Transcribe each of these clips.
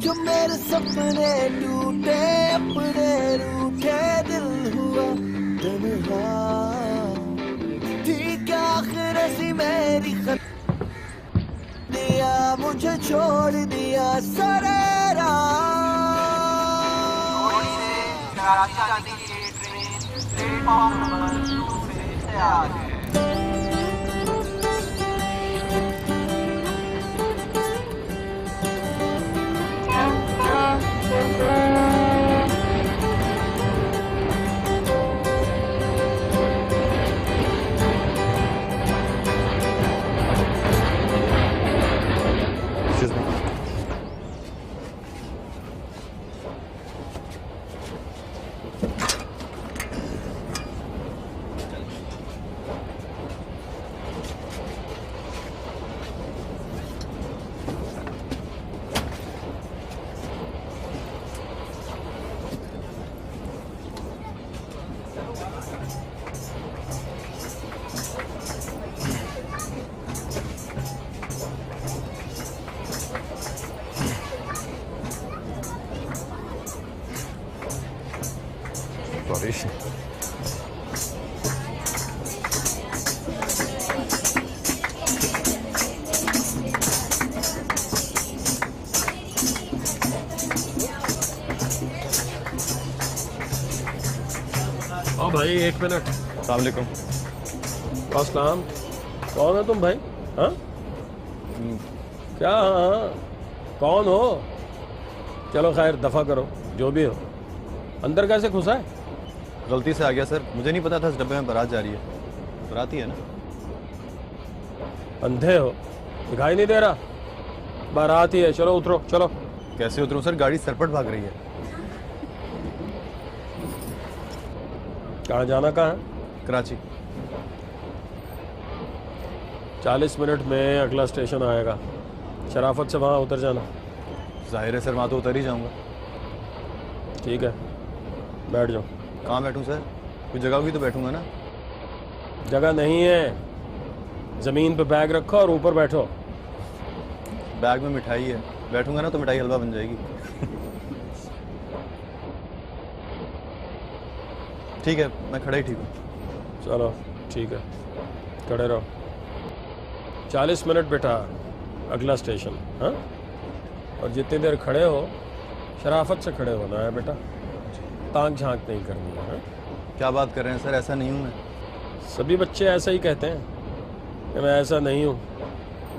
जो मेरे सपने टूटे अपने रूठे दिल हुआ तन्हा थी क्या आखिर ऐसी मेरी खत दिया मुझे छोड़ दिया सरेरा प्लेटफॉर्म नंबर 2 से तैयार है। हाँ भाई, एक मिनट। अस्सलाम वालेकुम। अस्सलाम। कौन है तुम भाई? हाँ क्या? हाँ कौन हो? चलो खैर, दफा करो जो भी हो। अंदर कैसे घुसा है? गलती से आ गया सर, मुझे नहीं पता था इस डब्बे में बारात जा रही है। बारात ही है ना? अंधे हो? दिखाई नहीं दे रहा? बारात ही है। चलो उतरो, चलो। कैसे उतरूं सर, गाड़ी सरपट भाग रही है। कहाँ जाना? कहाँ है? कराची। 40 मिनट में अगला स्टेशन आएगा। शराफत से वहाँ उतर जाना। जाहिर है सर, वहाँ तो उतर ही जाऊँगा। ठीक है, बैठ जाओ। कहाँ बैठूँ सर? कुछ जगह होगी तो बैठूंगा ना। जगह नहीं है, ज़मीन पे बैग रखो और ऊपर बैठो। बैग में मिठाई है, बैठूंगा ना तो मिठाई हलवा बन जाएगी। ठीक है, मैं खड़ा ही ठीक हूँ। चलो ठीक है, खड़े रहो। 40 मिनट बेटा, अगला स्टेशन। हाँ, और जितनी देर खड़े हो शराफत से खड़े होना है बेटा, ताक झांक नहीं करनी है। हाँ? क्या बात कर रहे हैं सर, ऐसा नहीं हूँ मैं। सभी बच्चे ऐसा ही कहते हैं कि मैं ऐसा नहीं हूँ,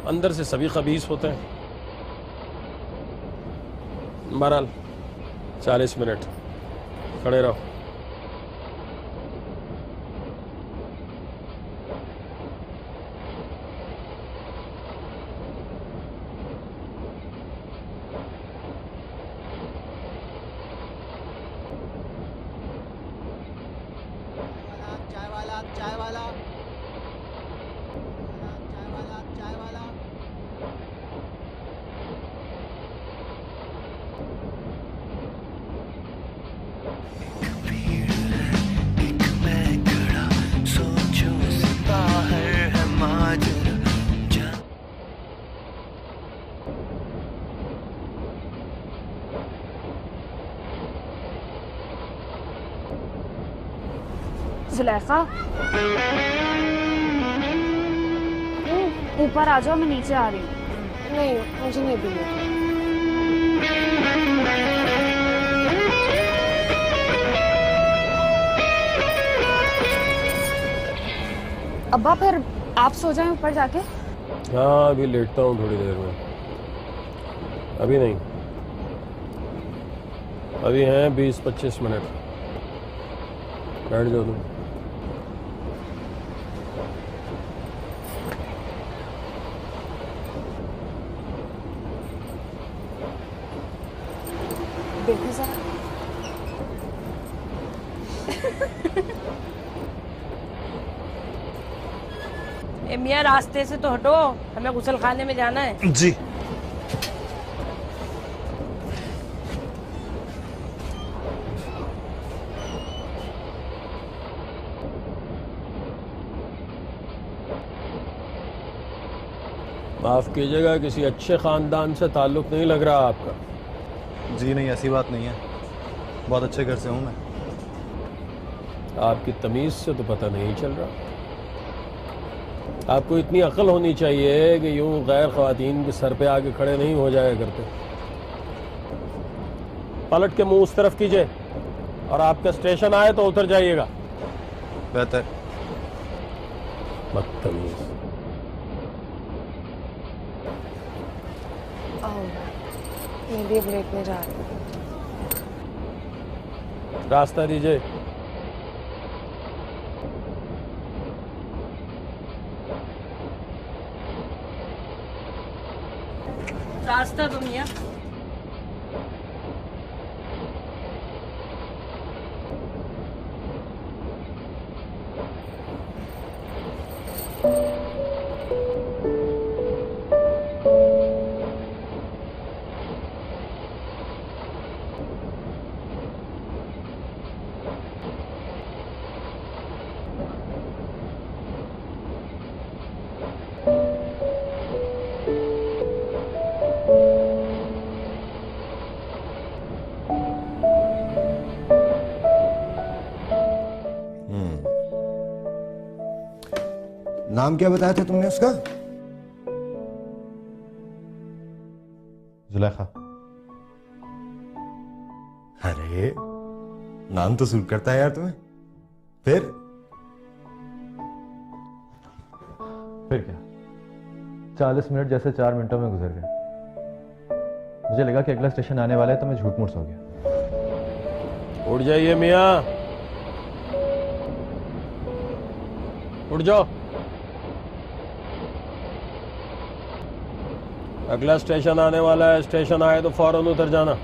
अंदर से सभी खबीस होते हैं। बहरहाल 40 मिनट खड़े रहो। जुलेखा, ऊपर आ जाओ, मैं नीचे आ रही हूँ। नहीं, मुझे नहीं भी। अब्बा फिर आप सो जाएं ऊपर जाके। हाँ, अभी लेटता हूँ थोड़ी देर में। अभी नहीं, अभी हैं 20-25 मिनट। बैठ जाओ तुम। देखो जरा। मियाँ, रास्ते से तो हटो, हमें गुसल खाने में जाना है। जी। माफ़ कीजिएगा, किसी अच्छे ख़ानदान से ताल्लुक़ नहीं लग रहा आपका। जी नहीं, ऐसी बात नहीं है, बहुत अच्छे घर से हूँ मैं। आपकी तमीज़ से तो पता नहीं चल रहा। आपको इतनी अक्ल होनी चाहिए कि यूं गैर ख़वातीन के सर पे आके खड़े नहीं हो जाया करते। पलट के मुंह उस तरफ कीजिए और आपका स्टेशन आए तो उतर जाइएगा। बेहतर। बदतमीज़। मैं भी अब लेटने जा रही हूँ। रास्ता दीजिए। रास्ता दो मियाँ। नाम क्या बताया था तुमने उसका? जुलेखा। अरे नाम तो सूट करता है यार तुम्हें। फिर क्या 40 मिनट जैसे 4 मिनटों में गुजर गए। मुझे लगा कि अगला स्टेशन आने वाला है तो मैं झूठ मूठ सो गया। उठ जाइए मियाँ, उठ जाओ। अगला स्टेशन आने वाला है, स्टेशन आए तो फौरन उतर जाना।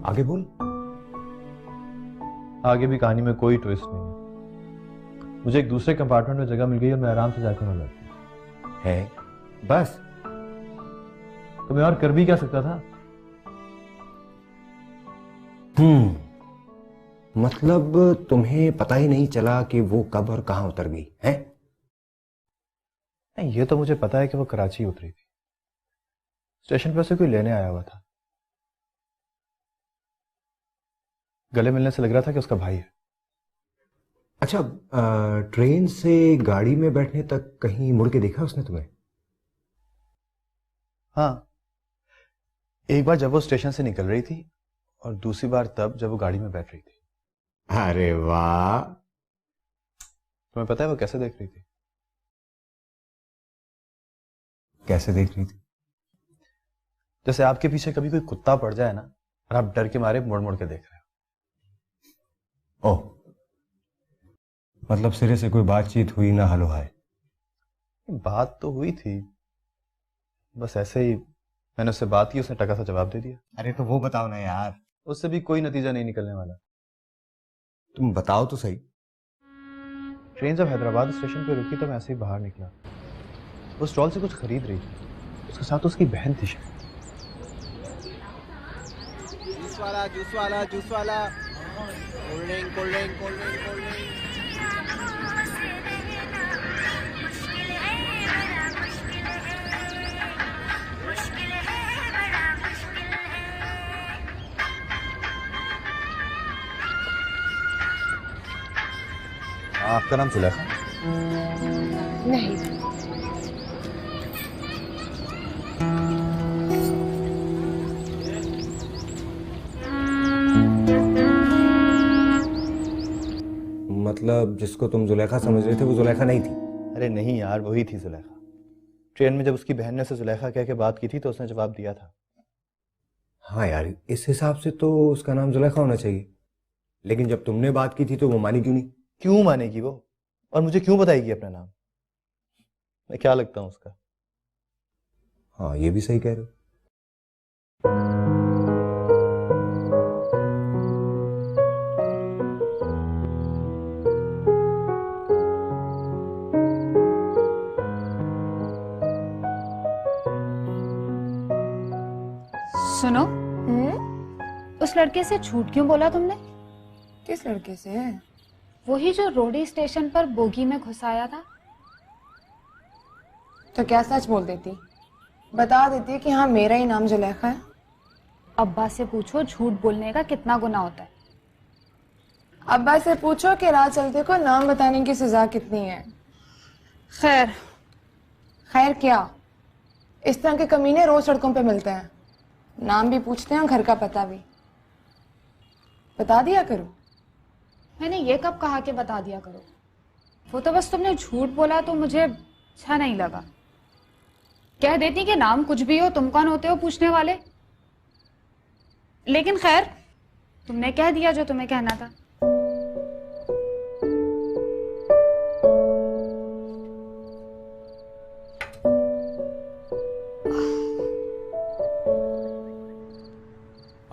आगे बोल। आगे भी कहानी में कोई ट्विस्ट नहीं है। मुझे एक दूसरे कंपार्टमेंट में जगह मिल गई और मैं आराम से जाकर वहां बैठती है बस। तो मैं और कर भी क्या सकता था? मतलब तुम्हें पता ही नहीं चला कि वो कब और कहां उतर गई है? नहीं, ये तो मुझे पता है कि वो कराची उतरी थी। स्टेशन पर से कोई लेने आया हुआ था। गले मिलने से लग रहा था कि उसका भाई है। अच्छा, ट्रेन से गाड़ी में बैठने तक कहीं मुड़ के देखा उसने तुम्हें? हाँ, एक बार जब वो स्टेशन से निकल रही थी और दूसरी बार तब जब वो गाड़ी में बैठ रही थी। अरे वाह। तुम्हें पता है वो कैसे देख रही थी? कैसे देख रही थी? जैसे आपके पीछे कभी कोई कुत्ता पड़ जाए ना और आप डर के मारे मुड़ मुड़ के देख रहे हो। ओह, मतलब सिरे से कोई बातचीत हुई ना, हलो हाय? बात तो हुई थी, बस ऐसे ही मैंने उससे बात की, उसने टका सा जवाब दे दिया। अरे तो वो बताओ ना यार। उससे भी कोई नतीजा नहीं निकलने वाला। तुम बताओ तो सही। ट्रेन जब हैदराबाद स्टेशन पे रुकी तो मैं ऐसे ही बाहर निकला। वो स्टॉल से कुछ खरीद रही थी, उसके साथ उसकी बहन थी शायद। जूस वाला जूस वाला जूस वाला, cold drink cold drink cold drink cold drink. आपका नाम सुलेखा? नहीं। मतलब जिसको तुम जुलेखा समझ रहे थे वो जुलेखा नहीं थी? अरे नहीं यार, वही थी जुलेखा। ट्रेन में जब उसकी बहन ने उसे जुलेखा कह के बात की थी तो उसने जवाब दिया था। हाँ यार, इस हिसाब से तो उसका नाम जुलेखा होना चाहिए। लेकिन जब तुमने बात की थी तो वो मानी क्यों नहीं? क्यों मानेगी वो? और मुझे क्यों बताएगी अपना नाम? मैं क्या लगता हूँ उसका? हाँ, ये भी सही कह रहे हो। सुनो, उस लड़के से झूठ क्यों बोला तुमने? किस लड़के से? वही जो रोडी स्टेशन पर बोगी में घुसाया था। तो क्या सच बोल देती? बता देती कि हाँ मेरा ही नाम जुलेखा है। अब्बा से पूछो झूठ बोलने का कितना गुनाह होता है। अब्बा से पूछो कि राह चलते को नाम बताने की सजा कितनी है। खैर, खैर क्या, इस तरह के कमीने रोज सड़कों पे मिलते हैं। नाम भी पूछते हैं और घर का पता भी। बता दिया करो। मैंने ये कब कहा कि बता दिया करो? वो तो बस तुमने झूठ बोला तो मुझे अच्छा नहीं लगा। कह देती कि नाम कुछ भी हो, तुम कौन होते हो पूछने वाले। लेकिन खैर, तुमने कह दिया जो तुम्हें कहना था।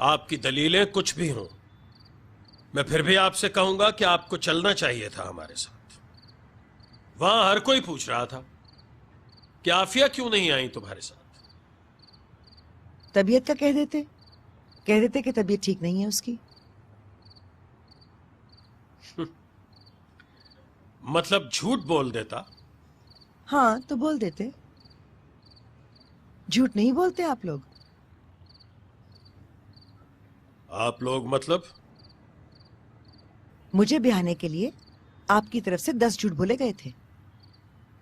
आपकी दलीलें कुछ भी हों, मैं फिर भी आपसे कहूंगा कि आपको चलना चाहिए था हमारे साथ। वहां हर कोई पूछ रहा था कि आफिया क्यों नहीं आई तुम्हारे साथ। तबीयत का कह देते कि तबीयत ठीक नहीं है उसकी। मतलब झूठ बोल देता। हाँ तो बोल देते। झूठ नहीं बोलते आप लोग। आप लोग मतलब? मुझे ब्याहने के लिए आपकी तरफ से 10 झूठ बोले गए थे।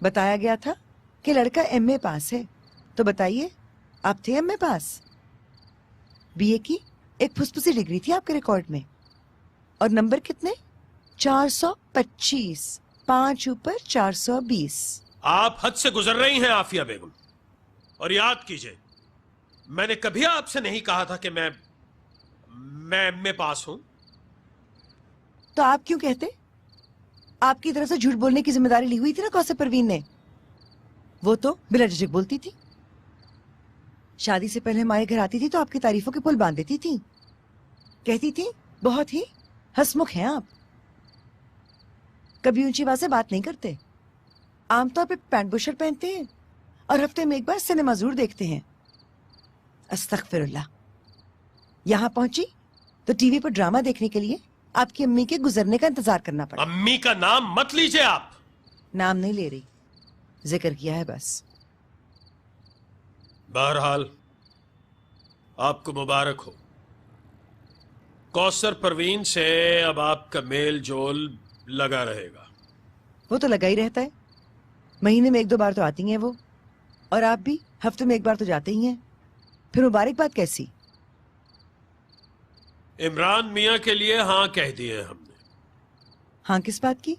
बताया गया था कि लड़का एमए पास है, तो बताइए आप थे एमए पास? बीए की एक फुसफुसी डिग्री थी आपके रिकॉर्ड में, और नंबर कितने? 425, 5 ऊपर 420। आप हद से गुजर रही हैं आफिया बेगम। और याद कीजिए, मैंने कभी आपसे नहीं कहा था कि मैं एमए पास हूं। तो आप क्यों कहते? आपकी तरफ से झूठ बोलने की जिम्मेदारी ली हुई थी ना कौसर परवीन ने। वो तो बिला झिझक बोलती थी। शादी से पहले हमारे घर आती थी तो आपकी तारीफों के पुल बांध देती थी। कहती थी बहुत ही हंसमुख हैं आप, कभी ऊंची आवाज से बात नहीं करते, आमतौर पे पैंट बुशर पहनते हैं और हफ्ते में एक बार सिनेमा जरूर देखते हैं। अस्तगफिरुल्लाह। यहां पहुंची तो टीवी पर ड्रामा देखने के लिए आपकी अम्मी के गुजरने का इंतजार करना पड़ा। अम्मी का नाम मत लीजिए आप। नाम नहीं ले रही, जिक्र किया है बस। बहरहाल आपको मुबारक हो। कौसर परवीन से अब आपका मेल जोल लगा रहेगा। वो तो लगा ही रहता है। महीने में 1-2 बार तो आती हैं वो, और आप भी हफ्ते में 1 बार तो जाते ही हैं। फिर मुबारकबाद कैसी? इमरान मियां के लिए हाँ कह दिए हमने। हाँ किस बात की?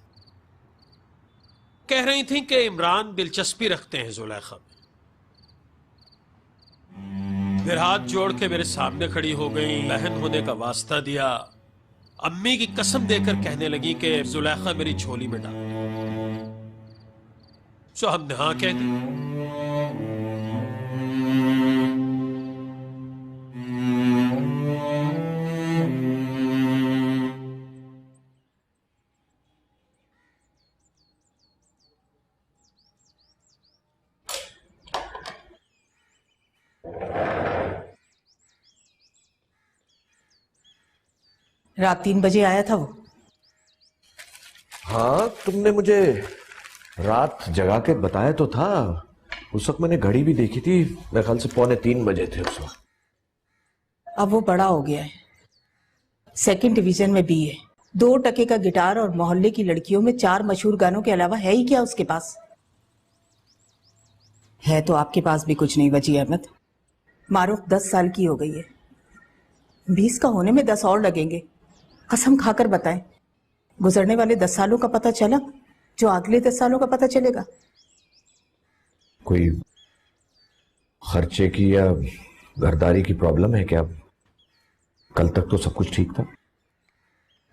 कह रही थी कि इमरान दिलचस्पी रखते हैं जुलेखा में। फिर हाथ जोड़ के मेरे सामने खड़ी हो गई, बहन होने का वास्ता दिया, अम्मी की कसम देकर कहने लगी कि जुलेखा मेरी झोली में डाल। सो हमने हाँ कह दी। रात 3 बजे आया था वो। हाँ, तुमने मुझे रात जगा के बताया तो था। उस वक्त मैंने घड़ी भी देखी थी, मेरे ख्याल से 2:45 बजे थे उस वक्त। अब वो बड़ा हो गया है, 2nd डिवीजन में बीए, 2 टके का गिटार, और मोहल्ले की लड़कियों में 4 मशहूर गानों के अलावा है ही क्या उसके पास? है तो आपके पास भी कुछ नहीं बची अहमद। मारूफ 10 साल की हो गई है, 20 का होने में 10 और लगेंगे। कसम खाकर बताएं, गुजरने वाले 10 सालों का पता चला जो अगले 10 सालों का पता चलेगा। कोई खर्चे की या घरदारी की प्रॉब्लम है क्या? कल तक तो सब कुछ ठीक था।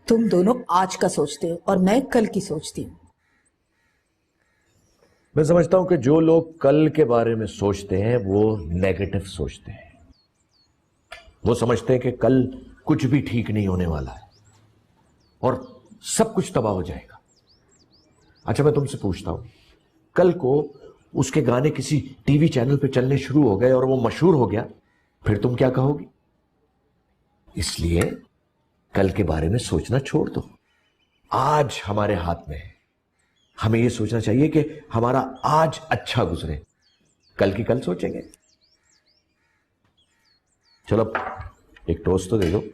तुम दोनों आज का सोचते हो और मैं कल की सोचती हूँ। मैं समझता हूं कि जो लोग कल के बारे में सोचते हैं वो नेगेटिव सोचते हैं। वो समझते हैं कि कल कुछ भी ठीक नहीं होने वाला है और सब कुछ तबाह हो जाएगा। अच्छा, मैं तुमसे पूछता हूं, कल को उसके गाने किसी टीवी चैनल पे चलने शुरू हो गए और वो मशहूर हो गया, फिर तुम क्या कहोगी? इसलिए कल के बारे में सोचना छोड़ दो। आज हमारे हाथ में है। हमें यह सोचना चाहिए कि हमारा आज अच्छा गुजरे, कल की कल सोचेंगे। चलो एक टोस्ट तो दे दो।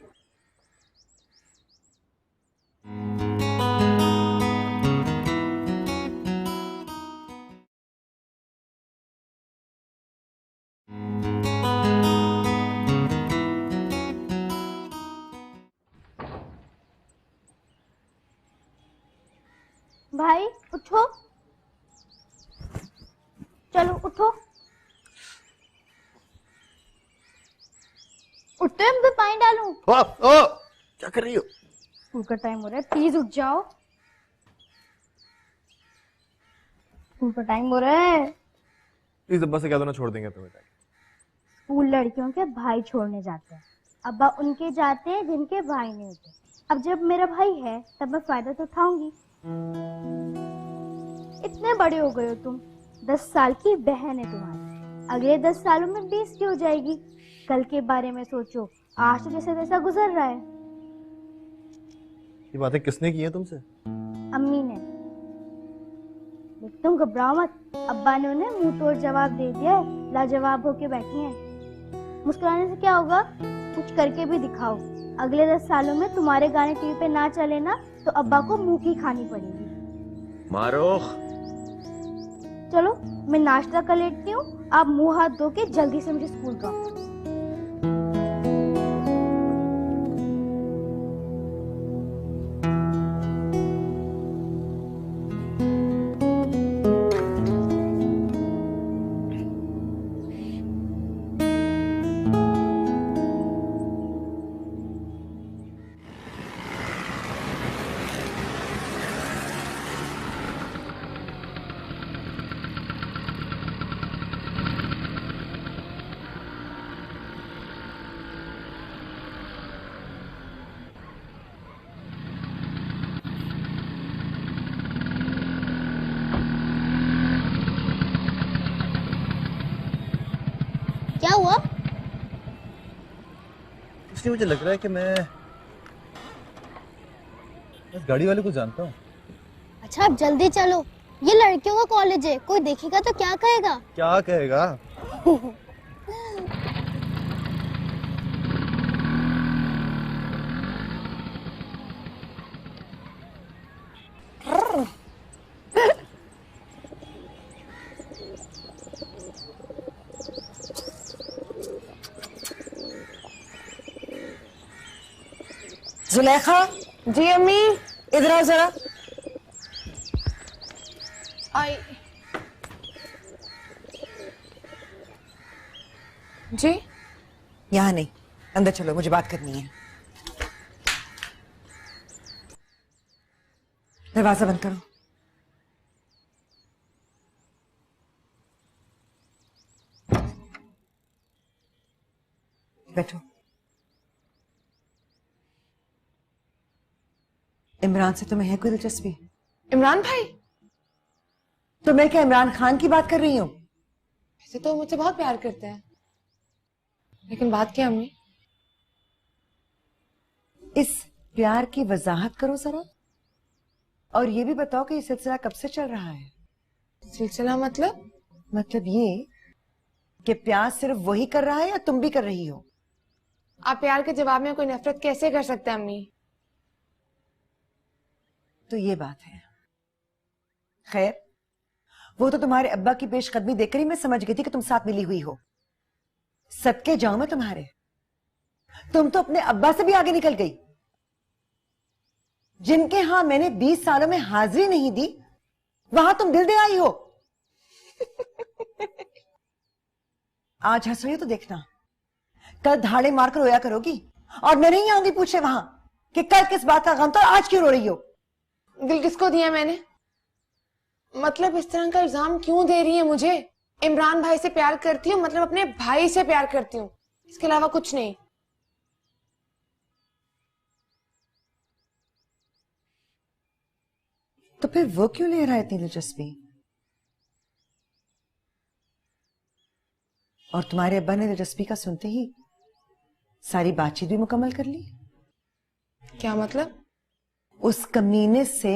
भाई उठो, चलो उठो, उठते हम तो पानी डालूं। क्या कर रही हो? स्कूल का टाइम हो रहा है, प्लीज उठ जाओ। स्कूल का टाइम हो रहा है। प्लीज अब्बा से कह दो ना, छोड़ देंगे तुम्हें। स्कूल लड़कियों के भाई छोड़ने जाते हैं, अब्बा उनके जाते हैं जिनके भाई नहीं होते। अब जब मेरा भाई है तब मैं फायदा तो उठाऊंगी। इतने बड़े हो गए हो तुम, 10 साल की बहन है तुम्हारी, अगले 10 सालों में 20 की हो जाएगी। कल के बारे में सोचो, आज तो जैसे तैसा गुजर रहा है। ये बातें किसने की है तुमसे? अम्मी ने। तुम घबराओ मत, अब्बा ने उन्हें मुंह तोड़ जवाब दे दिया है, लाजवाब होके बैठी हैं। मुस्कुराने से क्या होगा, कुछ करके भी दिखाओ। अगले 10 सालों में तुम्हारे गाने टीवी पे ना चले ना तो अब्बा को मुंह की खानी पड़ेगी। मारूख, चलो मैं नाश्ता कर लेती हूँ, आप मुंह हाथ धो के जल्दी से मुझे स्कूल ड्रॉप करो। क्या हुआ? इसलिए मुझे लग रहा है कि मैं इस गाड़ी वाले को जानता हूँ। अच्छा आप जल्दी चलो, ये लड़कियों का कॉलेज है, कोई देखेगा तो क्या कहेगा? क्या कहेगा? जुलेखा, जी अम्मी। इधर आओ जरा। आई। जी यहाँ नहीं, अंदर चलो, मुझे बात करनी है। दरवाजा बंद करो। बैठो। इमरान से तुम्हें है कोई दिलचस्पी? इमरान भाई? तो मैं क्या इमरान खान की बात कर रही हूँ? वैसे तो मुझसे बहुत प्यार करते हैं, लेकिन बात क्या अम्मी? इस प्यार की वजाहत करो जरा, और ये भी बताओ कि ये सिलसिला कब से चल रहा है? सिलसिला मतलब? मतलब ये कि प्यार सिर्फ वही कर रहा है या तुम भी कर रही हो? आप प्यार के जवाब में कोई नफरत कैसे कर सकते हैं अम्मी? तो ये बात है। खैर, वो तो तुम्हारे अब्बा की पेशकदमी देखकर ही मैं समझ गई थी कि तुम साथ मिली हुई हो। सदके जाऊं मैं तुम्हारे, तुम तो अपने अब्बा से भी आगे निकल गई। जिनके यहां मैंने 20 सालों में हाजिरी नहीं दी, वहां तुम दिल दे आई हो। आज हंस रही हो तो देखना, कल धाड़े मारकर रोया करोगी और मैं नहीं आऊंगी पूछे वहां कि कल किस बात का गम था और आज क्यों रो रही हो। दिल किसको दिया मैंने? मतलब इस तरह का इल्जाम क्यों दे रही है मुझे? इमरान भाई से प्यार करती हूँ, मतलब अपने भाई से प्यार करती हूँ, इसके अलावा कुछ नहीं। तो फिर वो क्यों ले रहा है इतनी दिलचस्पी? और तुम्हारे अब्बा ने दिलचस्पी का सुनते ही सारी बातचीत भी मुकम्मल कर ली। क्या मतलब? उस कमीने से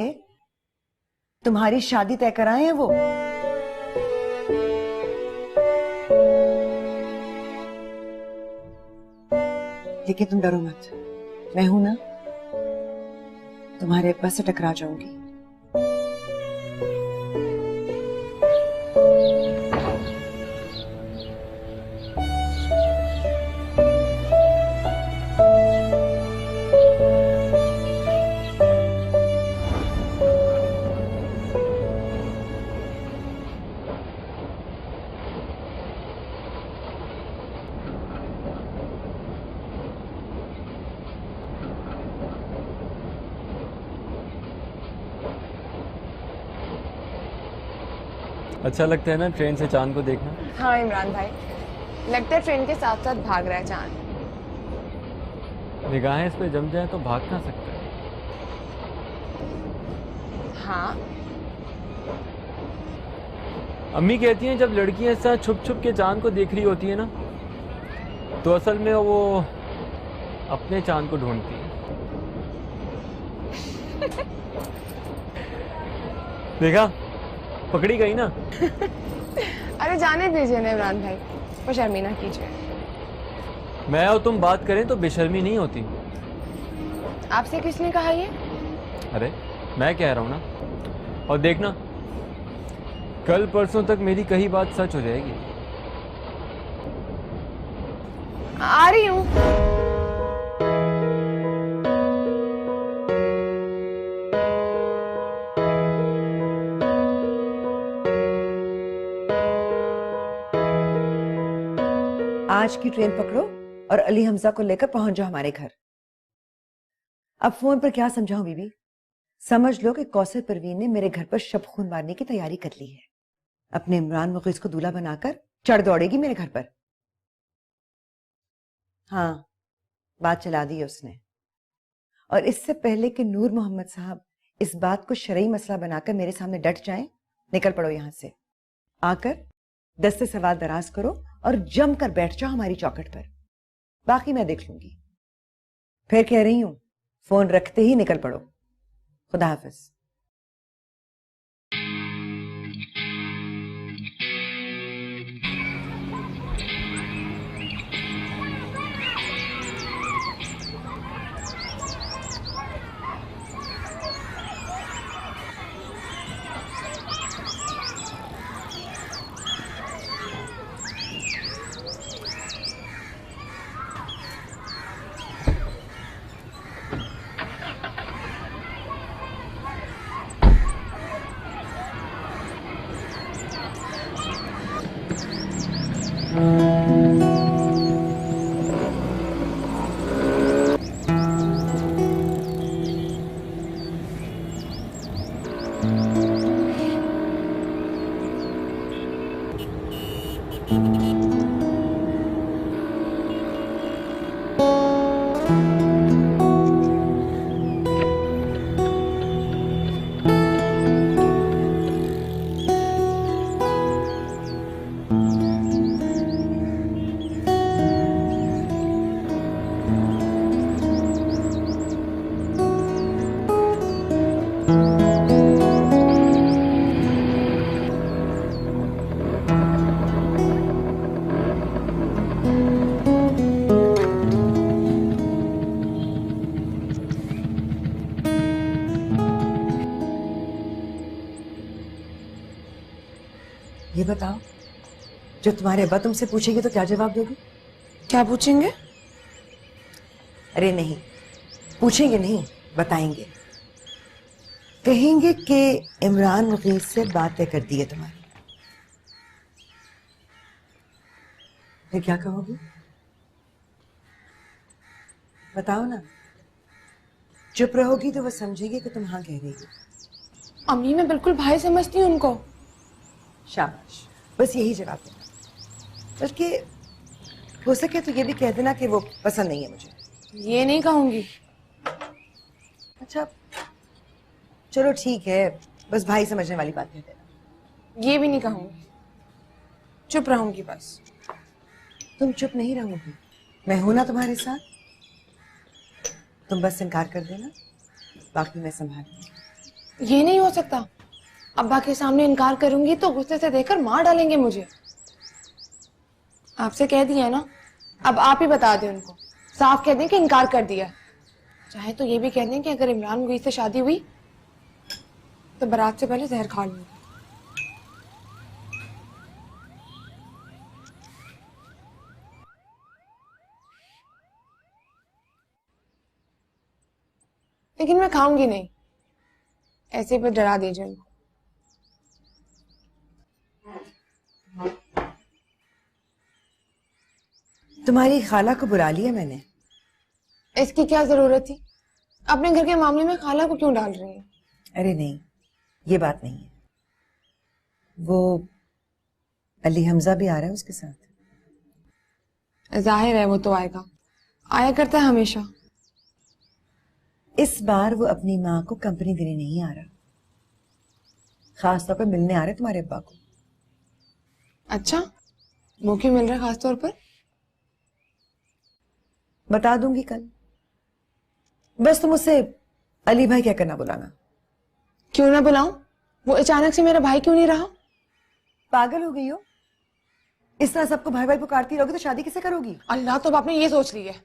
तुम्हारी शादी तय कराए हैं वो। लेकिन तुम डरो मत, मैं हूं ना, तुम्हारे अब्बा से टकरा जाऊंगी। अच्छा लगता है ना ट्रेन से चांद को देखना? हाँ इमरान भाई, लगता है ट्रेन के साथ साथ भाग रहा है चांद। निगाहें इस पे जम जाए तो भाग कहाँ सकता है? हाँ अम्मी कहती हैं जब लड़कियां इस तरह छुप छुप के चांद को देख रही होती है ना, तो असल में वो अपने चांद को ढूंढती है। देखा, पकड़ी गई ना। अरे जाने दीजिए ना इमरान भाई, वो शर्मी ना कीजिए। मैं और तुम बात करें तो बेशर्मी नहीं होती। आपसे किसने कहा ये? अरे मैं कह रहा हूं ना। और देखना, कल परसों तक मेरी कही बात सच हो जाएगी। आ रही हूँ। आज की ट्रेन पकड़ो और अली हमजा को लेकर पहुंच जाओ हमारे घर। अब फोन पर क्या समझाऊं बीबी? समझ लो कि कौसर परवीन ने मेरे घर पर शब खून मारने की तैयारी कर ली है। अपने इमरान मुगीज को दूल्हा बनाकर चढ़ दौड़ेगी मेरे घर पर। हाँ, बात चला दी है उसने। और इससे पहले कि नूर मोहम्मद साहब इस बात को शरई मसला बनाकर मेरे सामने डट जाएं, निकल पड़ो यहां से। आकर 10 से सवाल दराज करो और जम कर बैठ जाओ हमारी चौखट पर। बाकी मैं देख लूंगी। फिर कह रही हूं, फोन रखते ही निकल पड़ो। खुदा हाफिज। ये बताओ, जो तुम्हारे अब्बा तुमसे पूछेंगे तो क्या जवाब दोगे? क्या पूछेंगे? अरे नहीं, पूछेंगे नहीं, बताएंगे। कहेंगे कि इमरान मुगीज से बातें कर दी है तुम्हारी। फिर क्या कहोगे? बताओ ना। चुप रहोगी तो वो समझेगी कि तुम हाँ कह रही हो। अम्मी मैं बिल्कुल भाई समझती हूँ उनको। शाबाश, बस यही जवाब देना। बल्कि हो सके तो ये भी कह देना कि वो पसंद नहीं है मुझे। ये नहीं कहूंगी। अच्छा चलो ठीक है, बस भाई समझने वाली बात कह देना। ये भी नहीं कहूंगी, चुप रहूंगी बस। तुम चुप नहीं रहोगी, मैं हूं ना तुम्हारे साथ। तुम बस इनकार कर देना, बाकी मैं संभाल लूंगी। ये नहीं हो सकता। अब्बा के सामने इनकार करूंगी तो गुस्से से देखकर मार डालेंगे मुझे। आपसे कह दिया ना, अब आप ही बता दें उनको। साफ कह दें कि इनकार कर दिया। चाहे तो ये भी कह दें कि अगर इमरान मुगीर से शादी हुई तो बारात से पहले जहर खा लूंगी। लेकिन मैं खाऊंगी नहीं, ऐसे ही बस डरा दीजिए उनको। तुम्हारी खाला को बुला लिया मैंने। इसकी क्या जरूरत थी? अपने घर के मामले में खाला को क्यों डाल रही है? अरे नहीं, ये बात नहीं है। वो अली हमजा भी आ रहा है उसके साथ। जाहिर है वो तो आएगा, आया करता है हमेशा। इस बार वो अपनी माँ को कंपनी देने नहीं आ रहा, खास तौर पर मिलने आ रहे तुम्हारे अब्बा को। अच्छा, वो क्यों मिल रहा है खास तौर पर? बता दूंगी कल। बस तुम उससे अली भाई क्या करना बुलाना। क्यों ना बुलाऊं? वो अचानक से मेरा भाई क्यों नहीं रहा? पागल हो गई हो? इस तरह सबको भाई भाई पुकारती रहोगी तो शादी किसे करोगी? अल्लाह, तो आपने ये सोच ली है।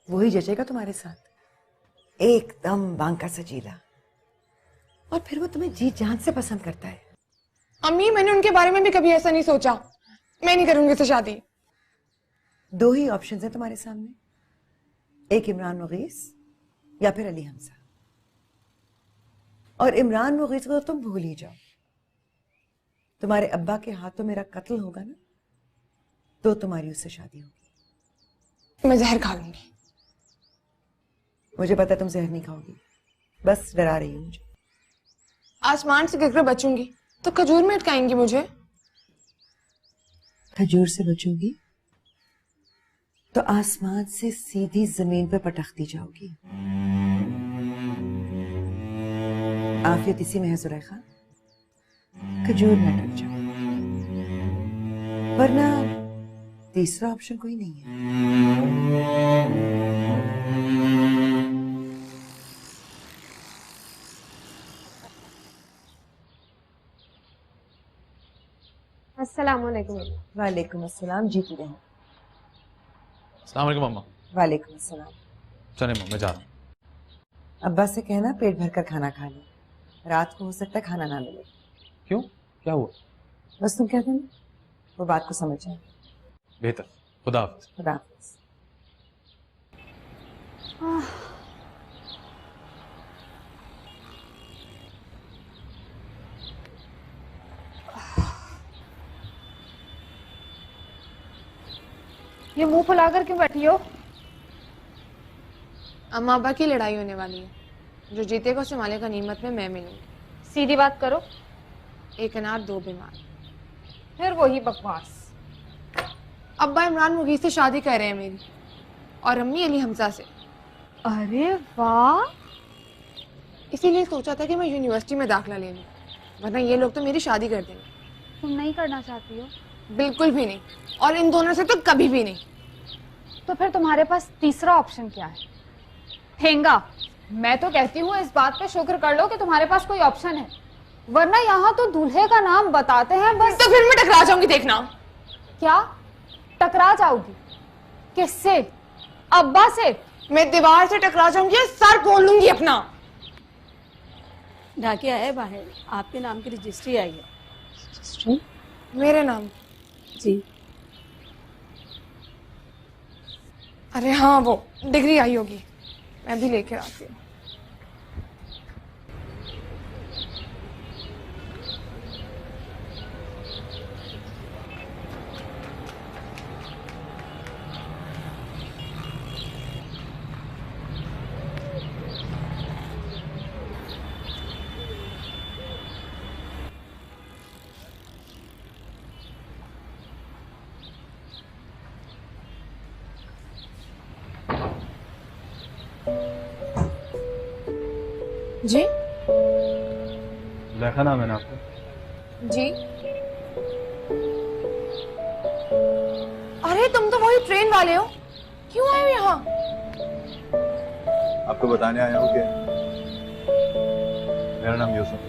वही जचेगा तुम्हारे साथ, एकदम बांका सजीला। और फिर वो तुम्हें जी जान से पसंद करता है। अम्मी, मैंने उनके बारे में भी कभी ऐसा नहीं सोचा। मैं नहीं करूंगी उससे शादी। दो ही ऑप्शन है तुम्हारे सामने, एक इमरान मुगीस या फिर अली हमजा। और इमरान मुगीस को तो तुम भूल ही जाओ। तुम्हारे अब्बा के हाथों मेरा कत्ल होगा ना, तो तुम्हारी उससे शादी होगी। मैं जहर खा लूंगी। मुझे पता है तुम जहर नहीं खाओगी, बस डरा रही हो मुझे। आसमान से गिरकर बचूंगी तो खजूर में अटकाएंगी मुझे। खजूर से बचोगी तो आसमान से सीधी जमीन पर पटकती जाओगी। आफियत इसी में है जुलेखा, खजूर में अटक जाओ, वरना तीसरा ऑप्शन कोई नहीं है। अस्सलामुअलैकुम। वालेकुम अस्सलाम। जीती रहें। अस्सलाम वालेकुम मम्मा। वालेकुम अस्सलाम। चले मम्मा, मैं जा रहा हूँ। अब्बा से कहना पेट भरकर खाना खा ले, रात को हो सकता है खाना ना मिले। क्यों, क्या हुआ? बस तुम कह देना, वो बात को समझ जाए। बेहतर। खुदा हाफिज। खुदा हाफिज। ये मुंह फुलाकर क्यों बैठी हो? अम्मा अब्बा की लड़ाई होने वाली है। जो जीतेगा उसे माले का नीमत में मैं मिलूंगी। सीधी बात करो। एक अनार दो बीमार। फिर वही बकवास। अब्बा इमरान मुगीस से शादी कर रहे हैं मेरी, और अम्मी अली हमजा से। अरे वाह! इसीलिए सोचा था कि मैं यूनिवर्सिटी में दाखिला ले लूं, वरना ये लोग तो मेरी शादी कर देंगे। तुम नहीं करना चाहती हो? बिल्कुल भी नहीं, और इन दोनों से तो कभी भी नहीं। तो फिर तुम्हारे पास तीसरा ऑप्शन क्या है? ठेंगा। मैं तो कहती हूँ इस बात पे शुक्र कर लो कि तुम्हारे पास कोई ऑप्शन है, वरना यहाँ तो दूल्हे का नाम बताते हैं बस। तो फिर मैं टकरा जाऊंगी, देखना। क्या टकरा जाओगी? किससे? अब्बा से? मैं दीवार से टकरा जाऊंगी और सर फोड़ लूंगी अपना। डाकिया है बाहर, आपके नाम की रजिस्ट्री आई है। रजिस्ट्री? मेरे नाम? जी। अरे हाँ, वो डिग्री आई होगी, मैं भी लेकर आती हूँ। जी देखा ना मैंने आपको। जी। अरे तुम तो वही ट्रेन वाले हो, क्यों आए हो यहाँ? आपको बताने आया हूँ कि मेरा नाम यूसुफ।